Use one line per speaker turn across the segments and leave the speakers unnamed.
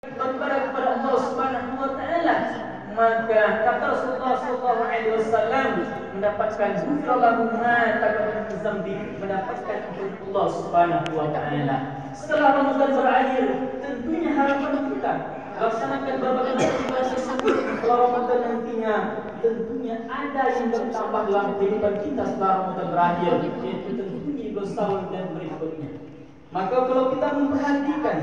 kepada Allah Subhanahu wa taala, maka kata Rasulullah sallallahu alaihi wasallam mendapatkan ghufrallahu ma taqaddama min dzambi, mendapatkan Allah Subhanahu wa taala. Setelah Ramadan berakhir, tentunya harapan kita laksanakan berbagai ibadah tersebut. Setelah Ramadan nantinya tentunya ada yang bertambah dalam kehidupan kita setelah Ramadan berakhir, yaitu tentunya bulan Syawal dan berikutnya. Maka kalau kita memperhatikan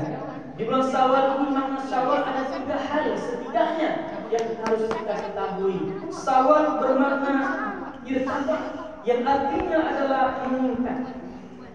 di bulan Syawal ini, makna Syawal ada 3 hal setidaknya yang harus kita ketahui. Syawal bermakna irtifaq, yang artinya adalah meningkat.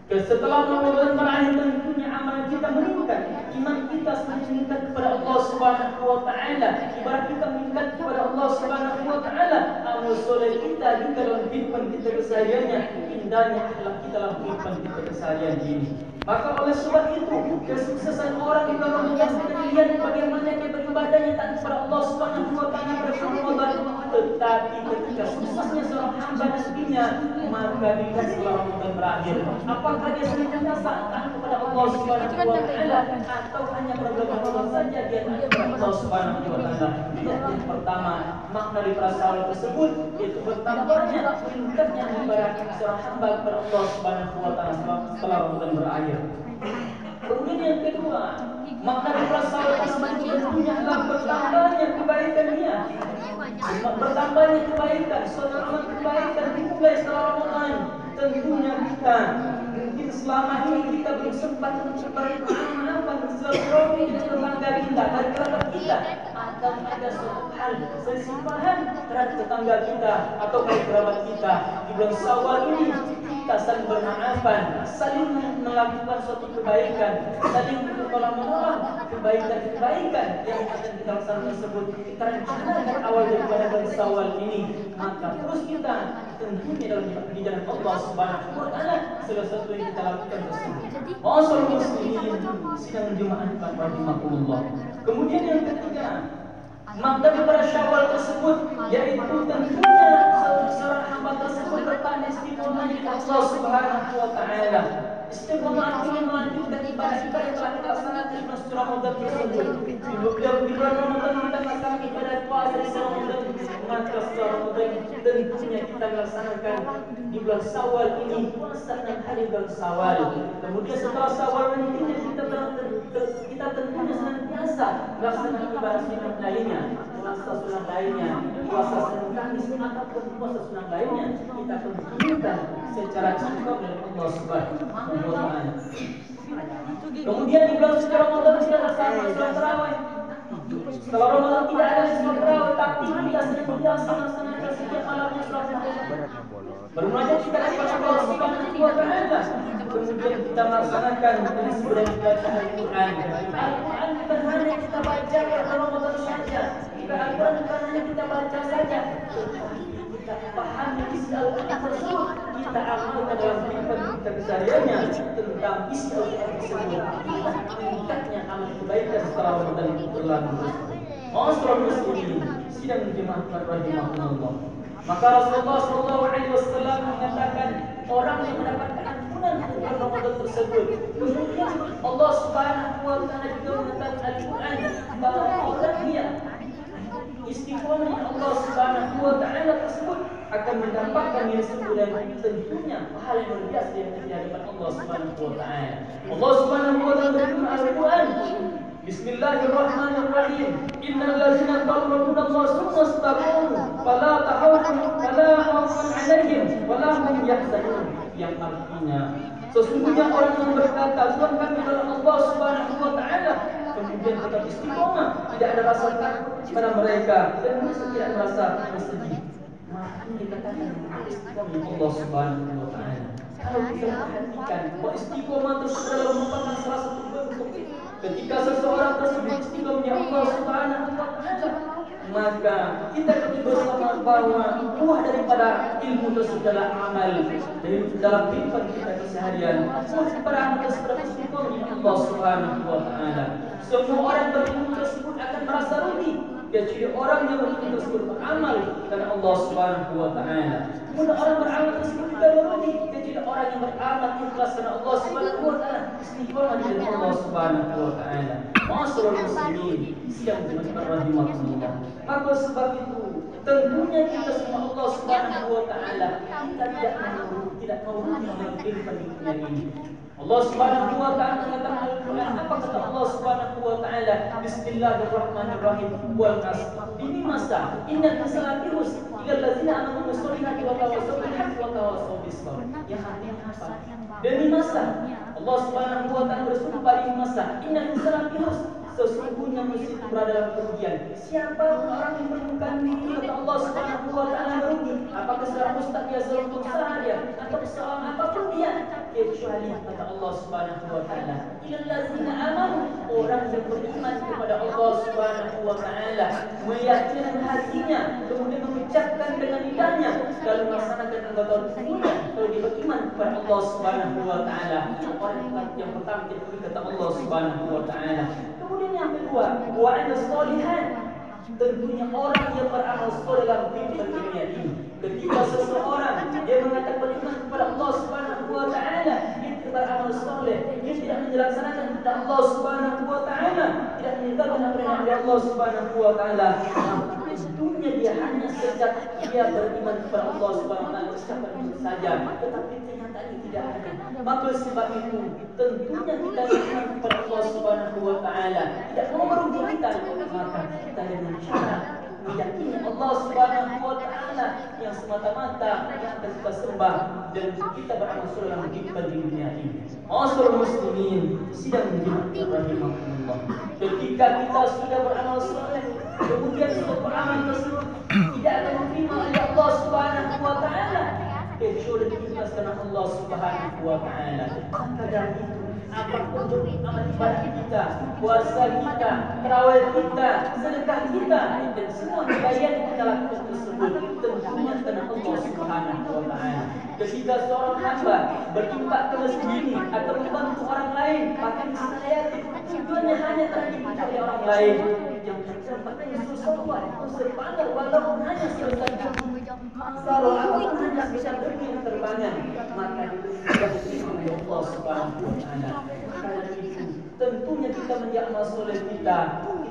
Setelah Ramadan berakhir tentunya amalan kita meningkat, iman kita semakin meningkat kepada Allah Subhanahu wa taala, ibarat kita meningkat kepada Allah Subhanahu wa taala, amal soleh kita juga dalam kehidupan kita kesehariannya, indahnya akhlak kita dalam kehidupan kita keseharian ini. Maka oleh sebab itu, kesuksesan orang di bulan Ramadan kita lihat bagaimana dia beribadahnya taat kepada Allah Subhanahu wa taala pada bulan Ramadan. Tetapi ketika suksesnya seorang hamba nantinya, maka bila setelah Ramadan berakhir, apakah dia senantiasa taat kepada Allah Subhanahu wa taala atau hanya pada bulan Ramadan saja dia taat kepada Allah Subhanahu wa taala? Yang pertama, makna di Syawal tersebut yaitu bertambahnya meningkatnya ibadah seorang hamba kepada Allah Subhanahu wa taala setelah Ramadan berakhir. Kemudian yang kedua, makna di Syawal tersebut tentunya adalah bertambahnya kebaikannya. Bertambahnya kebaikan, suatu amal kebaikan dimulai setelah Ramadan. Tentunya kita mungkin selama ini kita belum sempat bermaaf silaturahmi dengan tetangga kita, dari kerabat kita, atau ada suatu hal sesimpahan terhadap tetangga kita atau dari kerabat kita. Di bulan Syawal ini kita saling bermaafan, saling melakukan suatu kebaikan, saling menolong kebaikan yang akan kita laksanakan tersebut. Kita rencanakan awal daripada bulan Syawal ini, maka terus kita tentunya dalam di jalan Allah Subhanahu wa taala segala sesuatu yang kita lakukan tersebut. Ma'asyiral muslimin sidang jemaah rahimakumullah. Kemudian yang ketiga, makna daripada Syawal tersebut yaitu tentunya seorang hamba tersebut bertahan istiqomah di Allah Subhanahu wa taala. Istiqomah artinya melanjutkan ibadah-ibadah yang telah kita laksanakan di bulan Ramadan tersebut. Di bulan Ramadan kita melaksanakan ibadah puasa di Ramadan, maka setelah Ramadan tentunya kita melaksanakan di bulan Syawal ini puasa 6 hari bulan Syawal. Kemudian setelah Syawal nantinya kita tentunya senantiasa melaksanakan ibadah sunnah lainnya, puasa sunnah lainnya, puasa Senin Kamis ataupun puasa sunnah lainnya kita tentukan secara cukup dari Allah Subhanahu wa taala. Kemudian di bulan suci Ramadan kita laksanakan sholat tarawih. Setelah Ramadan tidak ada sholat tarawih, tapi kita senantiasa melaksanakan setiap malamnya sholat tarawih. Bermunajat kita kepada Allah Subhanahu wa taala. Kemudian kita melaksanakan sebagai baca Al-Quran. Al-Quran bukan hanya kita baca pada Ramadan saja. Al-Quran bukan hanya kita baca saja. Kita pahami isi Al-Quran tersebut, kita amalkan dalam kehidupan kita kesehariannya tentang isi Al-Quran tersebut. Meningkatnya amal kebaikan setelah Ramadan berlalu. Ma'asyiral muslimin sidang jemaah rahimakumullah. Maka Rasulullah sallallahu alaihi wasallam mengatakan orang yang mendapatkan ampunan di bulan Ramadan tersebut, kemudian Allah Subhanahu wa taala juga mengatakan Al-Quran bahwa orang dia istiqomah di Allah Subhanahu wa taala tersebut akan mendapatkan yang dan tentunya pahala yang luar biasa yang di hadapan Allah Subhanahu wa taala. Allah Subhanahu wa taala berfirman Al-Quran, Bismillahirrahmanirrahim. Innal ladzina qalu rabbuna Allah tsumma istaqamu fala khawfun 'alaihim wa la hum yahzanun. Yang artinya sesungguhnya orang yang berkata Tuhan kami adalah Allah Subhanahu wa taala, kemudian tetap istiqomah, tidak ada rasa takut pada mereka dan mereka tidak merasa bersedih. Maka dikatakan istiqomah Allah Subhanahu wa taala. Kalau kita perhatikan bahwa istiqomah tersebut adalah merupakan salah satu bentuk ketika seseorang tersebut istiqomah di Allah Subhanahu wa taala, maka kita ketahui bersama bahwa buah daripada ilmu tersebut adalah amal dari dalam kehidupan kita keseharian. Buah daripada amal tersebut istiqomah di Allah Subhanahu wa taala. Semua orang berilmu tersebut akan merasa rugi kecuali orang yang betul-betul beramal karena Allah Subhanahu wa taala. Kemudian orang beramal tersebut juga merugi kecuali orang yang beramal ikhlas karena Allah Subhanahu wa taala, istiqomah di jalan Allah Subhanahu wa taala. Ma'asyiral muslimin, siang Jumat rahimakumullah. Maka sebab itu tentunya kita semua Allah Subhanahu wa taala kita tidak mau menginginkan di dunia ini. Allah Subhanahu wa taala mengatakan Al-Qur'an, apa kata Allah Subhanahu wa taala? Bismillahirrahmanirrahim. Wal 'asr. Ini masa innal insana virus ilal ladzina amanu bisolihati wa tawassaw bil haqqi wa tawassaw bis sabr. Yang artinya apa? Demi masa Allah Subhanahu wa taala bersumpah di masa innal insana virus, sesungguhnya manusia berada dalam kerugian. Siapa orang yang menemukan ini kata Allah Subhanahu wa taala merugi. Apakah seorang ustaz dia seorang pengusaha dia atau seorang apapun dia, kecuali kata Allah Subhanahu wa taala illal ladzina amanu, orang yang beriman kepada Allah Subhanahu wa taala, meyakinkan hatinya, kemudian mengucapkan dengan lidahnya, lalu melaksanakan anggota tubuhnya kalau dia beriman kepada Allah Subhanahu wa taala. Orang yang pertama kita kata Allah Subhanahu wa taala. Kemudian yang kedua, wa ana sholihan, tentunya orang yang beramal soleh dalam kehidupan dunia ini. Ketika seseorang dia mengatakan beriman kepada Allah Subhanahu wa taala, dia tidak beramal soleh, dia tidak menjalankan perintah Allah Subhanahu wa taala, tidak meninggalkan perintah Allah Subhanahu wa taala, tentunya dia hanya sekedar dia beriman kepada Allah Subhanahu wa taala ucapan saja, tetapi kenyataannya tidak ada. Maka sebab itu tentunya kita beriman kepada Allah Subhanahu wa taala tidak mau merugi kita, maka kita dengan cara meyakini Allah Subhanahu wa taala yang semata-mata yang akan kita sembah dan kita beramal soleh dalam kehidupan di dunia ini. Ma'asyiral muslimin, sidang Jumat rahimakumullah. Ketika kita sudah beramal soleh, kemudian sudah beramal tersebut tidak akan diterima oleh Allah Subhanahu wa taala kecuali ikhlas karena Allah Subhanahu wa taala. Maka dari itu apapun bentuk amal ibadah kita, puasa kita, tarawih kita, sedekah kita, dan semua kebaikan yang kita lakukan tersebut tentunya karena Allah Subhanahu wa taala. Ketika seorang hamba berinfak ke masjid ini atau membantu orang lain, maka saya tujuannya hanya terdidik oleh orang lain. Yang terdapat justru sobat sepadan walaupun hanya sebesar sarung apapun hanya bisa berdiri terbangan, maka itu sudah diterima oleh Allah Subhanahu wa taala. Karena itu tentunya kita menjaga soleh kita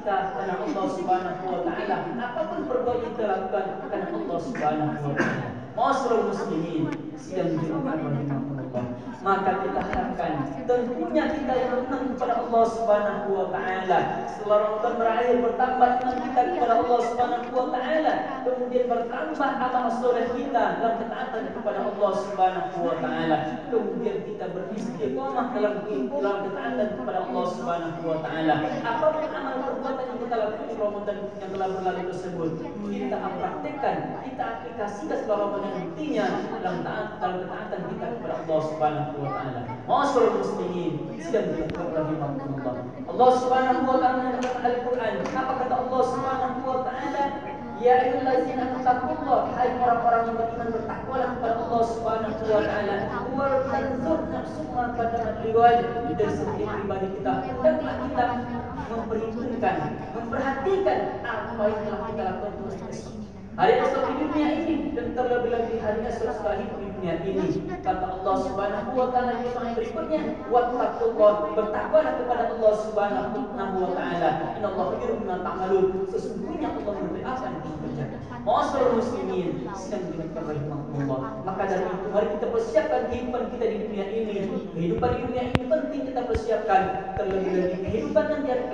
karena Allah Subhanahu wa taala. Apapun perbuatan kita lakukan karena Allah Subhanahu wa taala. Ma'asyiral muslimin, sidang Jumat rahimakumullah. Maka kita harapkan tentunya kita yang beriman kepada Allah Subhanahu wa taala, setelah Ramadan berakhir bertambah iman kita kepada Allah Subhanahu wa taala, kemudian bertambah amal soleh kita dalam ketaatan kepada Allah Subhanahu wa taala, kemudian kita beristiqomah dalam ketaatan kepada Allah Subhanahu wa taala. Apapun amal perbuatan yang kita lakukan di Ramadan yang telah berlalu tersebut, kita praktekkan, kita aplikasikan setelah Ramadan, buktinya dalam ketaatan kita kepada Allah Subhanahu wa taala. Ma'asyiral muslimin, sidang rahimakumullah. Allah Subhanahu wa taala dalam Al-Qur'an, apa kata Allah Subhanahu wa taala? Ya ayyuhallazina taqullah, hai orang-orang yang beriman bertakwalah kepada Allah Subhanahu wa taala. Wal tanzur nafsum ma qaddamat lighad, dan setiap pribadi kita hendaklah kita memperhatikan apa yang telah kita lakukan untuk hari esok di dunia ini dan terlebih lagi hari esok setelah hidup di dunia ini. Kata Allah Subhanahu wa taala di ayat berikutnya, wattaqullah, bertakwalah kepada Allah Subhanahu wa taala. Innallaha khabirun bima ta'malun, sesungguhnya Allah mengetahui apa yang kamu kerjakan. Ma'asyiral muslimin, sidang Jumat rahimakumullah. Maka dari itu mari kita persiapkan kehidupan kita di dunia ini. Kehidupan di dunia ini penting kita persiapkan, terlebih lagi kehidupan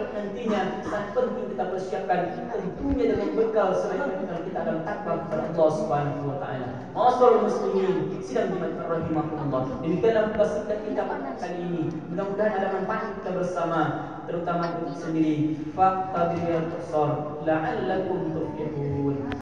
nantinya sangat penting kita persiapkan, tentunya dengan bekal selain kita dalam takwa kepada Allah Subhanahu wa taala. Ma'asyiral muslimin, sidang Jumat rahimakumullah. Demikianlah pembahasan kita kali ini. Mudah-mudahan ada manfaat kita bersama, terutama untuk sendiri. Faqtabil qasar la'allakum tuflihun.